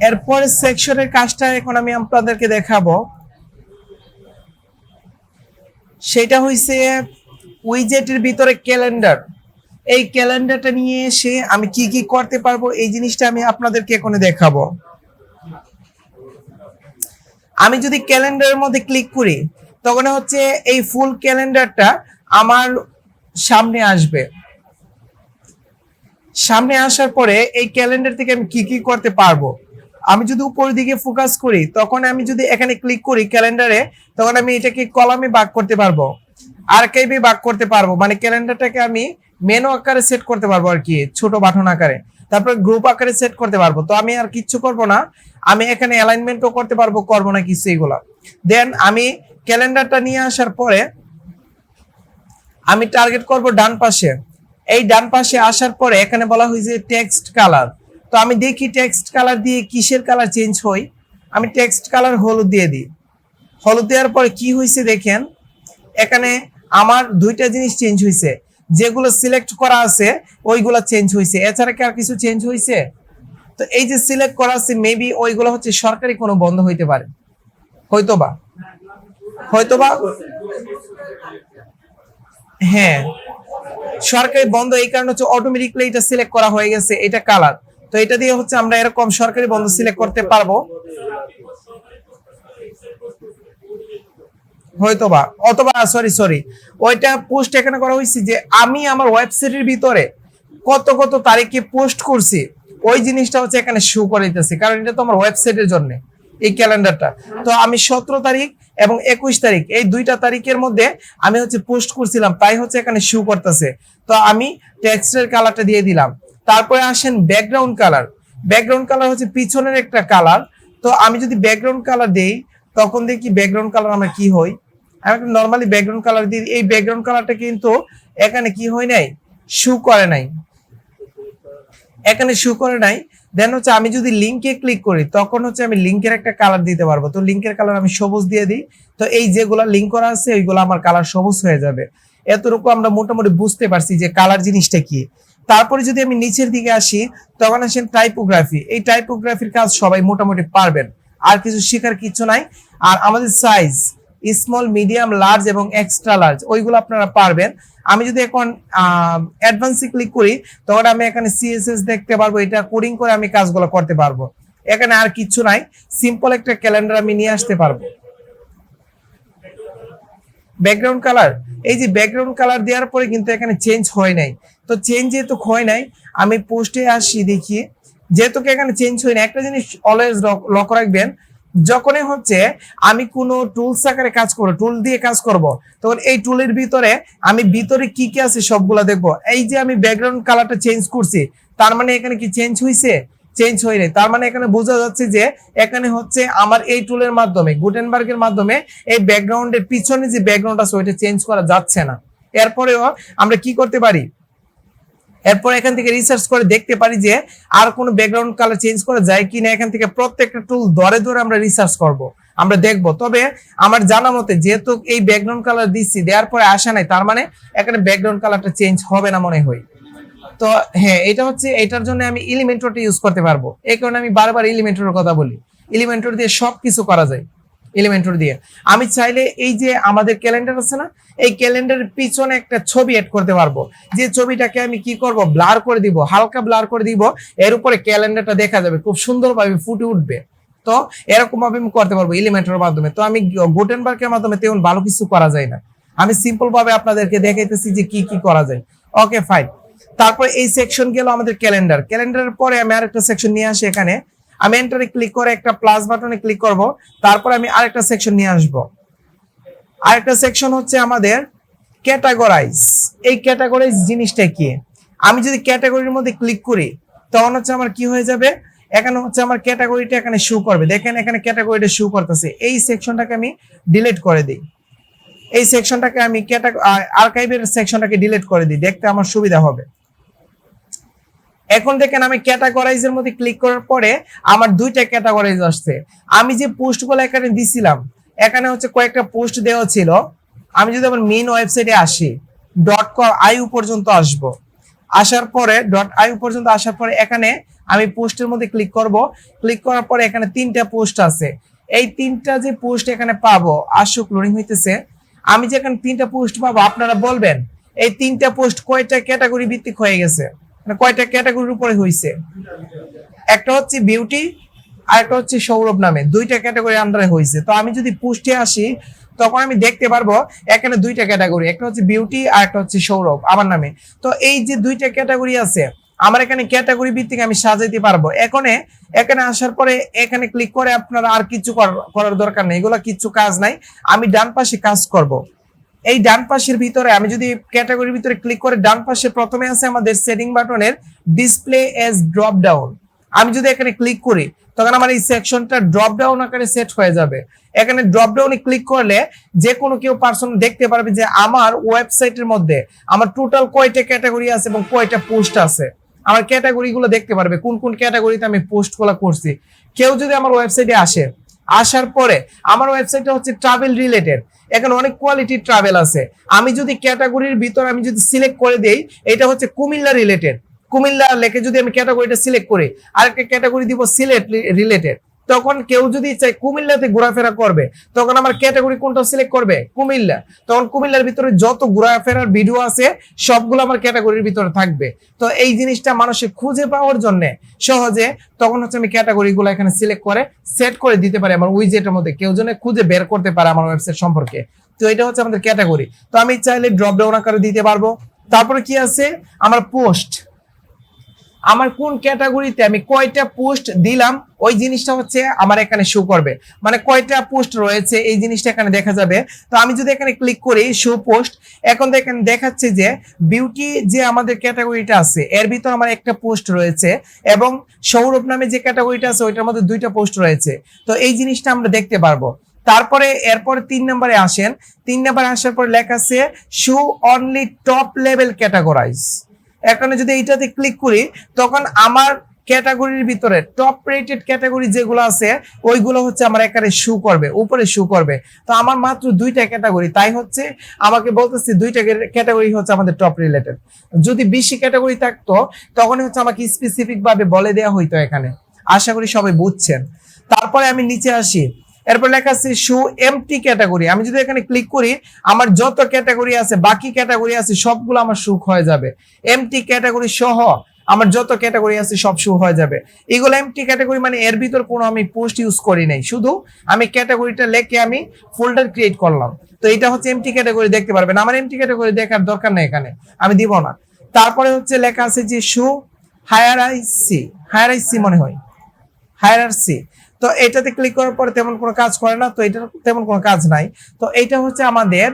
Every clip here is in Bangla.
এরপরে সেকশনের কাজটা এখন আমি আপনাদেরকে দেখাবো। সেটা হইছে উইজেটের ভিতরে ক্যালেন্ডার। এই ক্যালেন্ডারটা নিয়ে এসে আমি কি কি করতে পারবো এই জিনিসটা আমি আপনাদেরকে এখন দেখাবো। আমি যদি ক্যালেন্ডারের মধ্যে ক্লিক করি তখন হচ্ছে এই ফুল ক্যালেন্ডারটা আমার সামনে আসবে। সামনে আসার পরে এই ক্যালেন্ডার থেকে আমি কি কি করতে পারবো, আমি যদি উপরের দিকে ফোকাস করি তখন আমি যদি এখানে ক্লিক করি ক্যালেন্ডারে, তখন আমি এটাকে কলামে ভাগ করতে পারবো, আর্কাইভে ভাগ করতে পারবো, মানে ক্যালেন্ডারটাকে আমি মেনু আকারে সেট করতে পারবো আর কি, ছোট বাটন আকারে, তারপর গ্রুপ আকারে সেট করতে পারবো। তো আমি আর কিচ্ছু করবো না, আমি এখানে অ্যালাইনমেন্টও করতে পারবো, করবো না কিছু এগুলা। দেন আমি ক্যালেন্ডারটা নিয়ে আসার পরে আমি টার্গেট করব ডান পাশে। এই ডান পাশে আসার পরে এখানে বলা হয়েছে টেক্সট কালার। তো আমি দেখি টেক্সট কালার দিয়ে কিসের কালার চেঞ্জ হয়। আমি টেক্সট কালার হলুদ দিয়ে দিই। হলুদ দেওয়ার পরে কি হয়েছে দেখেন, এখানে আমার দুইটা জিনিস চেঞ্জ হয়েছে, যেগুলো সিলেক্ট করা আছে ওইগুলো চেঞ্জ হয়েছে, এছাড়া কি আর কিছু চেঞ্জ হয়েছে? তো এই যে সিলেক্ট করা আছে মেবি ওইগুলো হচ্ছে সরকারি কোনো বন্ধ হইতে পারে, হয়তোবা হ্যাঁ সরকারি বন্ধ, এই কারণে হচ্ছে অটোমেটিকলি এটা সিলেক্ট করা হয়ে গেছে, এটা কালার। তো এটা দিয়ে হচ্ছে আমরা এরকম সরকারি বন্ধ সিলেক্ট করতে পারবো হয়তোবা, অথবা সরি ওইটা পোস্ট এখানে করা হয়েছে যে আমি আমার ওয়েবসাইটের ভিতরে কত কত তারিখে পোস্ট করছি, ওই জিনিসটা হচ্ছে এখানে শো করে দিতেছে, কারণ এটা তো আমার ওয়েবসাইটের জন্য এই ক্যালেন্ডারটা। তো আমি 17 তারিখ এবং 21 তারিখ এই দুইটা তারিখের মধ্যে আমি হচ্ছে পোস্ট করছিলাম, তাই হচ্ছে এখানে শো করতেছে। তো আমি টেক্সটের কালারটা দিয়ে দিলাম। তারপরে আসেন ব্যাকগ্রাউন্ড কালার। ব্যাকগ্রাউন্ড কালার হচ্ছে পিছনের একটা কালার। তো আমি যদি ব্যাকগ্রাউন্ড কালার দেই তখন দেখি ব্যাকগ্রাউন্ড কালার আমার কি হয়। আমি একটা নর্মালি ব্যাকগ্রাউন্ড কালার দিই, এই ব্যাকগ্রাউন্ড কালারটা কিন্তু এখানে কি হয় নাই, শো করে নাই, এখানে শো করে নাই। দেন হচ্ছে আমি যদি লিঙ্কে ক্লিক করি তখন হচ্ছে আমি লিঙ্কের একটা কালার দিতে পারবো। তো লিঙ্কের কালার আমি সবুজ দিয়ে দিই। তো এই যেগুলো লিঙ্ক করা আছে ওইগুলো আমার কালার সবুজ হয়ে যাবে। এতটুকু আমরা মোটামুটি বুঝতে পারছি যে কালার জিনিসটা কি। তারপরে যদি আমি নিচের দিকে আসি তখন আসেন টাইপোগ্রাফি। এই টাইপোগ্রাফির কাজ সবাই মোটামুটি পারবেন, আর কিছু শেখার কিছু নাই। আর আমাদের সাইজ স্মল, মিডিয়াম, লার্জ এবং এক্সট্রা লার্জ ওইগুলো আপনারা পারবেন। আমি যদি এখন অ্যাডভান্সে ক্লিক করি তখন আমি এখানে সিএসএস দেখতে পারবো, এটা কোডিং করে আমি কাজগুলো করতে পারবো। এখানে আর কিছু নাই, সিম্পল একটা ক্যালেন্ডার আমি নিয়ে আসতে পারবো। ব্যাকগ্রাউন্ড কালার, এই যে ব্যাকগ্রাউন্ড কালার দেওয়ার পরে কিন্তু এখানে চেঞ্জ হয় নাই। তো চেঞ্জ যেহেতু হয় নাই আমি পোস্টে আসি, দেখি যেহেতু এখানে চেঞ্জ হয় না। একটা জিনিস অলওয়েজ লক্ষ্য রাখবেন, যখনই হচ্ছে আমি কোনো টুলস আকারে কাজ করবো, টুল দিয়ে কাজ করব, তখন এই টুলের ভিতরে আমি ভিতরে কি কি আছে সবগুলা দেখবো। এই যে আমি ব্যাকগ্রাউন্ড কালারটা চেঞ্জ করছি, তার মানে এখানে কি চেঞ্জ হয়েছে? চেঞ্জ হয়নি। তার মানে এখানে বোঝা যাচ্ছে যে এখানে হচ্ছে আমার এই টুলের মাধ্যমে, গুটেনবার্গের মাধ্যমে এই ব্যাকগ্রাউন্ডের পিছনে যে ব্যাকগ্রাউন্ড আছে ওইটা চেঞ্জ করা যাচ্ছে না। এরপরেও আমরা কি করতে পারি, এরপর এখান থেকে রিসার্চ করে দেখতে পারি যে আর কোনো ব্যাকগ্রাউন্ড কালার চেঞ্জ করা যায় কিনা। এখান থেকে প্রত্যেকটা টুল ধরে ধরে আমরা রিসার্চ করব, আমরা দেখব। তবে আমার জানা মতে যেহেতু এই ব্যাকগ্রাউন্ড কালার দিচ্ছি, দেওয়ার পরে আসা নাই, তার মানে এখানে ব্যাকগ্রাউন্ড কালারটা চেঞ্জ হবে না মনে হয়। তো হ্যাঁ, এটা হচ্ছে এটার জন্য আমি এলিমেন্টরটা ইউজ করতে পারবো। এই কারণে আমি বারবার এলিমেন্টরের কথা বলি, এলিমেন্টর দিয়ে সবকিছু করা যায়। এলিমেন্টর দিয়ে আমি চাইলে এই যে আমাদের ক্যালেন্ডার আছে না, এই ক্যালেন্ডারের পিছনে একটা ছবি এড করতে পারবো, যে ছবিটাকে আমি কি করব, ব্লার করে দিব, হালকা ব্লার করে দিব, এর উপরে ক্যালেন্ডারটা দেখা যাবে, খুব সুন্দরভাবে ফুটে উঠবে। তো এরকম ভাবে আমি করতে পারবো এলিমেন্টরের মাধ্যমে। তো আমি গুটেনবার্গের মাধ্যমে তেমন ভালো কিছু করা যায় না, আমি সিম্পল ভাবে আপনাদেরকে দেখাইতেছি যে কি কি করা যায়। Okay fine. তারপর এই সেকশন গেল আমাদের ক্যালেন্ডার। ক্যালেন্ডারের পরে আমি আরেকটা সেকশন নিয়ে আসি। এখানে আমি এন্টারে ক্লিক করে একটা প্লাস বাটনে ক্লিক করব, তারপর আমি আরেকটা সেকশন নিয়ে আসব। আরেকটা সেকশন হচ্ছে আমাদের ক্যাটাগরাইজ। এই ক্যাটাগরাইজ জিনিসটা কি, আমি যদি ক্যাটাগরির মধ্যে ক্লিক করি তখন হচ্ছে আমার কি হয়ে যাবে, এখানে হচ্ছে আমার ক্যাটাগরিটা এখানে শো করবে। দেখেন এখানে ক্যাটাগরিটা শো করতেছে। এই সেকশনটাকে আমি ডিলিট করে দিই, এই সেকশনটাকে আমি আর্কাইভের সেকশনটাকে ডিলিট করে দিই, দেখতে আমার সুবিধা হবে। এখন দেখেন আমি ক্যাটাগরাইজের মধ্যে ক্লিক করার পরে আমার দুইটা ক্যাটাগরাইজ আসছে। আমি যে পোস্টগুলো এখানে দিছিলাম, এখানে হচ্ছে কয়েকটা পোস্ট দেওয়া ছিল। আমি যদি আমার মেইন ওয়েবসাইটে আসি, .com পর্যন্ত আসব, আসার পরে .iu পর্যন্ত আসার পরে এখানে আমি পোস্টের মধ্যে ক্লিক করব। ক্লিক করার পরে এখানে 3টা পোস্ট আছে। এই 3টা যে পোস্ট এখানে পাবো, আসুক লোডিং হইতেছে। আমি যে এখানে 3টা পোস্ট পাবো, আপনারা বলবেন এই 3টা পোস্ট কয়টা ক্যাটাগরি ভিত্তিক হয়ে গেছে, মানে কয়টা ক্যাটাগরির উপরে হয়েছে। একটা হচ্ছে বিউটি আর একটা হচ্ছে সৌরভ নামে, 2টা ক্যাটাগরি আন্ডারে হয়েছে। তো আমি যদি পোস্টে আসি তখন আমি দেখতে পারবো এখানে 2টা ক্যাটাগরি, একটা হচ্ছে বিউটি আর একটা হচ্ছে সৌরভ আমার নামে। তো এই যে 2টা ক্যাটাগরি আছে, আমার এখানে ক্যাটাগরি ভিত্তিক আমি সাজাইতে পারবো। এখানে আসার পরে এখানে ক্লিক করে আপনারা আর কিছু করার দরকার নেই, এগুলো কিছু কাজ নাই। আমি ডান পাশে কাজ করব। এই ডান পাশের ভিতরে আমি যদি ক্যাটাগরির ভিতরে ক্লিক করে, ডান পাশে প্রথমে আছে আমাদের সেটিং বাটনের ডিসপ্লে এজ ড্রপ ডাউন। আমি যদি এখানে ক্লিক করি তখন আমার এই সেকশনটা ড্রপ ডাউন আকারে সেট হয়ে যাবে। এখানে ড্রপ ডাউনে ক্লিক করলে যে কোনো কেউ পার্সন দেখতে পারবে যে আমার ওয়েবসাইটের মধ্যে আমার টোটাল কয়টা ক্যাটাগরি আছে এবং কয়টা পোস্ট আছে। আমার ক্যাটাগরি গুলো দেখতে পারবে, কোন কোন ক্যাটাগরিতে আমি পোস্ট গুলো করছি। কেউ যদি আমার ওয়েবসাইটে আসার পরে, আমার ওয়েবসাইটটা হচ্ছে ট্রাভেল রিলেটেড, এখানে অনেক কোয়ালিটির ট্রাভেল আছে। আমি যদি ক্যাটাগরির ভিতর আমি যদি সিলেক্ট করে দেই, এটা হচ্ছে কুমিল্লা রিলেটেড, কুমিল্লা লেখে যদি আমি ক্যাটাগরিটা সিলেক্ট করি, আরেকটা ক্যাটাগরি দিব সিলেট রিলেটেড, তখন কেউ যদি চাই কুমিল্লাতে ঘোরাফেরা করবে, তখন আমার ক্যাটাগরি কোনটা সিলেক্ট করবে, কুমিল্লা। তখন কুমিল্লার ভিতরে যত ঘোরাফেরার ভিডিও আছে সবগুলো আমার ক্যাটাগরির ভিতরে থাকবে। তো এই জিনিসটা মানুষের খুঁজে পাওয়ার জন্য সহজে, তখন হচ্ছে আমি ক্যাটাগরি গুলো এখানে সিলেক্ট করে সেট করে দিতে পারি আমার উইজেটের মধ্যে, কেউ যেন খুঁজে বের করতে পারে আমার ওয়েবসাইট সম্পর্কে। তো এটা হচ্ছে আমাদের ক্যাটাগরি। তো আমি চাইলে ড্রপ ডাউন আকারে দিতে পারবো। তারপরে কি আছে, আমার পোস্ট, আমার কোন ক্যাটাগরিতে আমি কয়টা পোস্ট দিলাম ওই জিনিসটা হচ্ছে আমার এখানে শো করবে, মানে কয়টা পোস্ট রয়েছে এই জিনিসটা এখানে দেখা যাবে। তো আমি যদি এখানে ক্লিক করি শো পোস্ট, এখন দেখেন দেখাচ্ছে যে বিউটি যে আমাদের ক্যাটাগরিটা আছে এর ভিতর আমার একটা পোস্ট রয়েছে, এবং সৌরভ নামে যে ক্যাটাগরিটা আছে ওইটার মধ্যে 2টা পোস্ট রয়েছে। তো এই জিনিসটা আমরা দেখতে পারবো। তারপরে এরপরে 3 নম্বরে আসেন। 3 নম্বরে আসার পর লেখা আছে show only top level categorise. এখানে যদি এইটাতে ক্লিক করি তখন আমার ক্যাটাগরির ভিতরে টপ রেটেড ক্যাটাগরি যেগুলো আছে ওইগুলো হচ্ছে আমার এখানে শো করবে, উপরে শো করবে। তো আমার মাত্র 2টা ক্যাটাগরি, তাই হচ্ছে আমাকে বলতেছি 2টা ক্যাটাগরি হচ্ছে আমাদের টপ রিলেটেড। যদি বেশি ক্যাটাগরি থাকতো তখন হচ্ছে আমাকে স্পেসিফিক ভাবে বলে দেওয়া হইতো এখানে। আশা করি সবাই বুঝছেন। তারপরে আমি নিচে আসি, এরপর লেখা আছে শো এমটি ক্যাটাগরি। আমি যদি এখানে ক্লিক করি আমার যত ক্যাটাগরি আছে, বাকি ক্যাটাগরি আছে সবগুলো আমার শো হয়ে যাবে। এমটি ক্যাটাগরি সহ আমার যত ক্যাটাগরি আছে সব শো হয়ে যাবে। এগুলো এমটি ক্যাটাগরি মানে এর ভিতর কোনো আমি পোস্ট ইউজ করি নাই, শুধু আমি ক্যাটাগরিটা লিখে আমি ফোল্ডার ক্রিয়েট করলাম। তো এটা হচ্ছে এমটি ক্যাটাগরি দেখতে পারবেন। আমার এমটি ক্যাটাগরি দেখার দরকার নেই, এখানে আমি দিব না। তারপরে হচ্ছে লেখা আছে যে শো হায়ারাইসি মনে হয় হায়ারার্সি। তো এটাতে ক্লিক করার পরে তেমন কোনো কাজ করে না, তো এটা তেমন কোনো কাজ নাই। তো এটা হচ্ছে আমাদের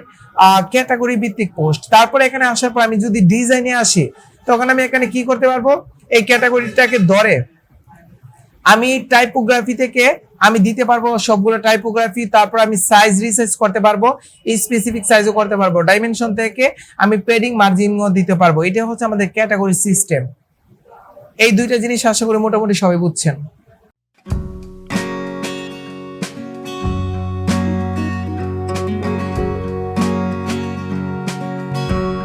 ক্যাটাগরি ভিত্তিক পোস্ট। তারপরে এখানে আসার পর আমি যদি ডিজাইনে আসি তখন আমি এখানে কি করতে পারবো, এই ক্যাটাগরিটাকে ধরে আমি টাইপোগ্রাফি থেকে আমি দিতে পারবো সবগুলো টাইপোগ্রাফি। তারপর আমি সাইজ রিসাইজ করতে পারবো, স্পেসিফিক সাইজও করতে পারবো, ডাইমেনশন থেকে আমি পেডিং মার্জিনও দিতে পারবো। এটা হচ্ছে আমাদের ক্যাটাগরি সিস্টেম। এই 2টা জিনিস আশা করি মোটামুটি সবাই বুঝছেন।